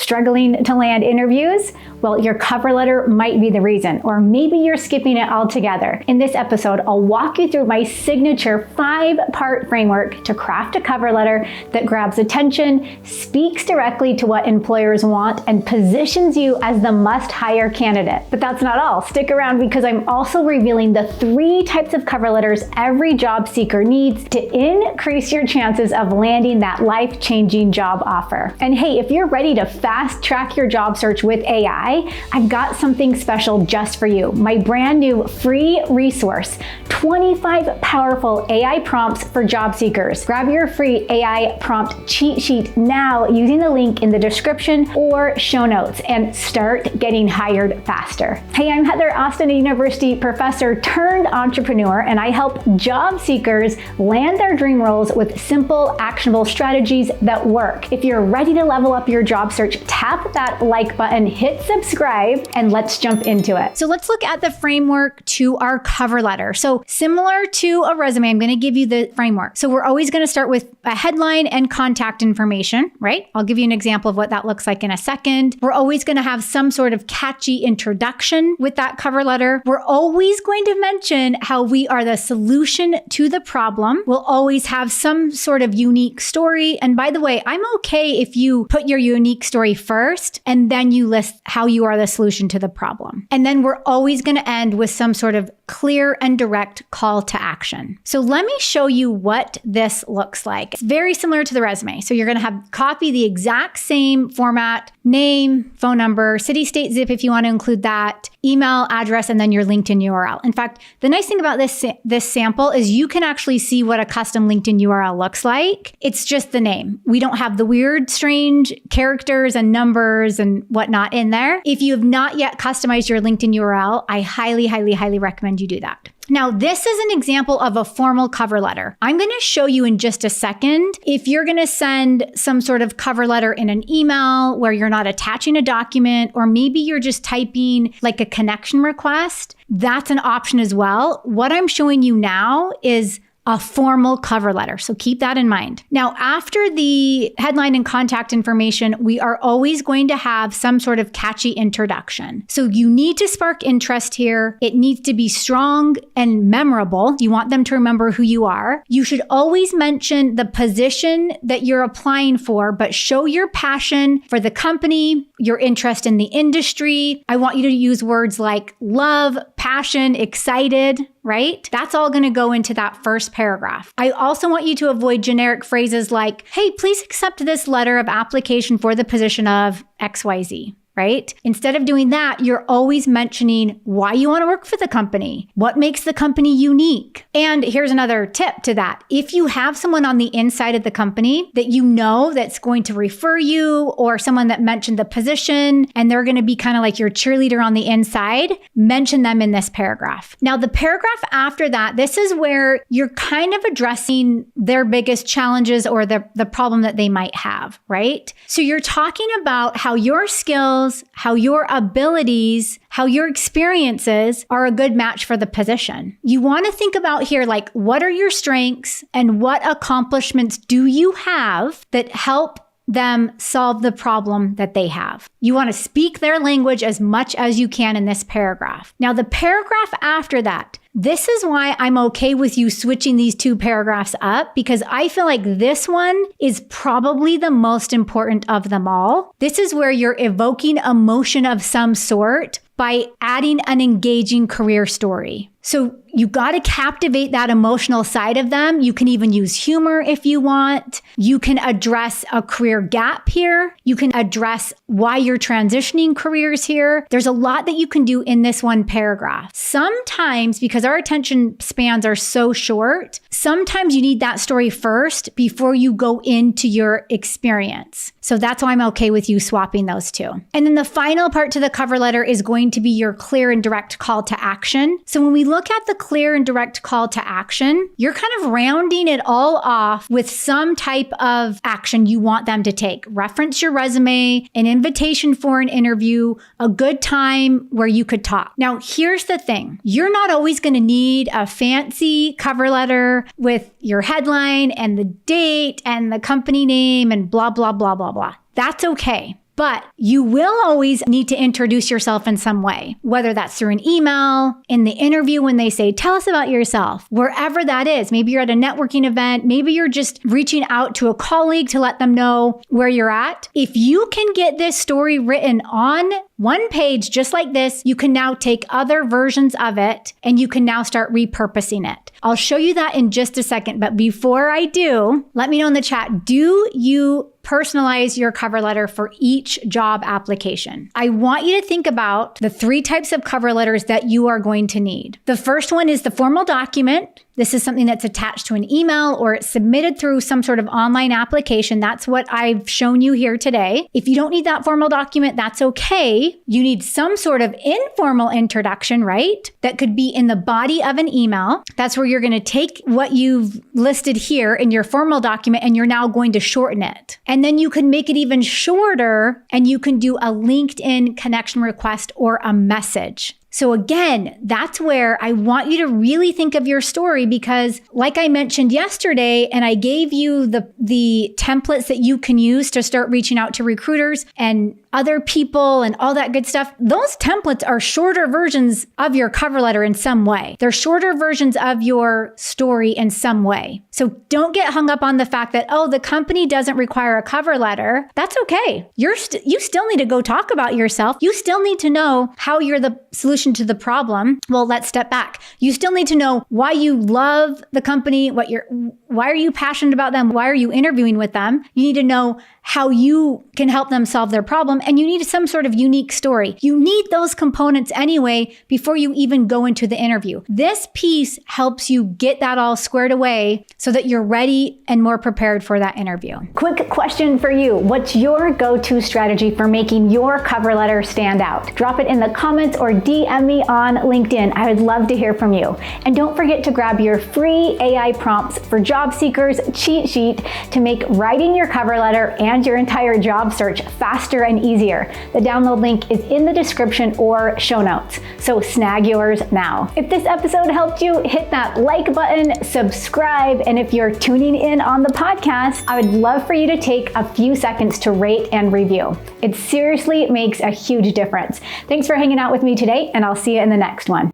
Struggling to land interviews? Well, your cover letter might be the reason, or maybe you're skipping it altogether. In this episode, I'll walk you through my signature 5-part framework to craft a cover letter that grabs attention, speaks directly to what employers want, and positions you as the must-hire candidate. But that's not all. Stick around because I'm also revealing the 3 types of cover letters every job seeker needs to increase your chances of landing that life-changing job offer. And hey, if you're ready to fast-track your job search with AI, I've got something special just for you. My brand new free resource, 25 powerful AI prompts for job seekers. Grab your free AI prompt cheat sheet now using the link in the description or show notes and start getting hired faster. Hey, I'm Heather Austin, a university professor turned entrepreneur, and I help job seekers land their dream roles with simple, actionable strategies that work. If you're ready to level up your job search, tap that like button, hit subscribe, and let's jump into it. So let's look at the framework to our cover letter. So similar to a resume, I'm going to give you the framework. So we're always going to start with a headline and contact information, right? I'll give you an example of what that looks like in a second. We're always going to have some sort of catchy introduction with that cover letter. We're always going to mention how we are the solution to the problem. We'll always have some sort of unique story. And by the way, I'm okay if you put your unique story first and then you list how you are the solution to the problem. And then we're always going to end with some sort of clear and direct call to action. So let me show you what this looks like. It's very similar to the resume. So you're going to have copy the exact same format, name, phone number, city, state, zip if you want to include that, email, address, and then your LinkedIn URL. In fact, the nice thing about this sample is you can actually see what a custom LinkedIn URL looks like. It's just the name. We don't have the weird, strange characters and numbers and whatnot in there. If you have not yet customized your LinkedIn URL, I highly, highly, highly recommend you do that. Now, this is an example of a formal cover letter. I'm going to show you in just a second. If you're going to send some sort of cover letter in an email where you're not attaching a document, or maybe you're just typing like a connection request, that's an option as well. What I'm showing you now is a formal cover letter. So keep that in mind. Now, after the headline and contact information, we are always going to have some sort of catchy introduction. So you need to spark interest here. It needs to be strong and memorable. You want them to remember who you are. You should always mention the position that you're applying for, but show your passion for the company, your interest in the industry. I want you to use words like love, passion, excited, right? That's all going to go into that first paragraph. I also want you to avoid generic phrases like, hey, please accept this letter of application for the position of XYZ. Right? Instead of doing that, you're always mentioning why you want to work for the company, what makes the company unique. And here's another tip to that. If you have someone on the inside of the company that you know that's going to refer you, or someone that mentioned the position and they're going to be kind of like your cheerleader on the inside, mention them in this paragraph. Now, the paragraph after that, this is where you're kind of addressing their biggest challenges or the problem that they might have, right? So you're talking about how your skills, how your abilities, how your experiences are a good match for the position. You want to think about here, like, what are your strengths and what accomplishments do you have that help them solve the problem that they have? You want to speak their language as much as you can in this paragraph. Now, the paragraph after that, this is why I'm okay with you switching these 2 paragraphs up, because I feel like this one is probably the most important of them all. This is where you're evoking emotion of some sort by adding an engaging career story. So you got to captivate that emotional side of them. You can even use humor if you want. You can address a career gap here. You can address why you're transitioning careers here. There's a lot that you can do in this one paragraph. Sometimes, because our attention spans are so short, sometimes you need that story first before you go into your experience. So that's why I'm okay with you swapping those 2. And then the final part to the cover letter is going to be your clear and direct call to action. So when we look at the clear and direct call to action, you're kind of rounding it all off with some type of action you want them to take. Reference your resume, an invitation for an interview, a good time where you could talk. Now, here's the thing. You're not always going to need a fancy cover letter with your headline and the date and the company name and blah, blah, blah, blah, blah. That's okay. But you will always need to introduce yourself in some way, whether that's through an email, in the interview when they say, tell us about yourself, wherever that is. Maybe you're at a networking event. Maybe you're just reaching out to a colleague to let them know where you're at. If you can get this story written on one page just like this, you can now take other versions of it and you can now start repurposing it. I'll show you that in just a second. But before I do, let me know in the chat, do you personalize your cover letter for each job application? I want you to think about the 3 types of cover letters that you are going to need. The first one is the formal document. This is something that's attached to an email or it's submitted through some sort of online application. That's what I've shown you here today. If you don't need that formal document, that's okay. You need some sort of informal introduction, right? That could be in the body of an email. That's where you're going to take what you've listed here in your formal document and you're now going to shorten it. And then you can make it even shorter and you can do a LinkedIn connection request or a message. So again, that's where I want you to really think of your story because like I mentioned yesterday, and I gave you the templates that you can use to start reaching out to recruiters and other people and all that good stuff. Those templates are shorter versions of your cover letter in some way. They're shorter versions of your story in some way. So don't get hung up on the fact that, oh, the company doesn't require a cover letter. That's okay. You still need to go talk about yourself. You still need to know how you're the solution to the problem. Well, let's step back. You still need to know why you love the company, why are you passionate about them? Why are you interviewing with them? You need to know how you can help them solve their problem. And you need some sort of unique story. You need those components anyway before you even go into the interview. This piece helps you get that all squared away so that you're ready and more prepared for that interview. Quick question for you. What's your go-to strategy for making your cover letter stand out? Drop it in the comments or DM me on LinkedIn. I would love to hear from you. And don't forget to grab your free AI prompts for job seekers cheat sheet to make writing your cover letter and your entire job search faster and easier. The download link is in the description or show notes. So snag yours now. If this episode helped you, hit that like button, subscribe, and if you're tuning in on the podcast, I would love for you to take a few seconds to rate and review. It seriously makes a huge difference. Thanks for hanging out with me today, and I'll see you in the next one.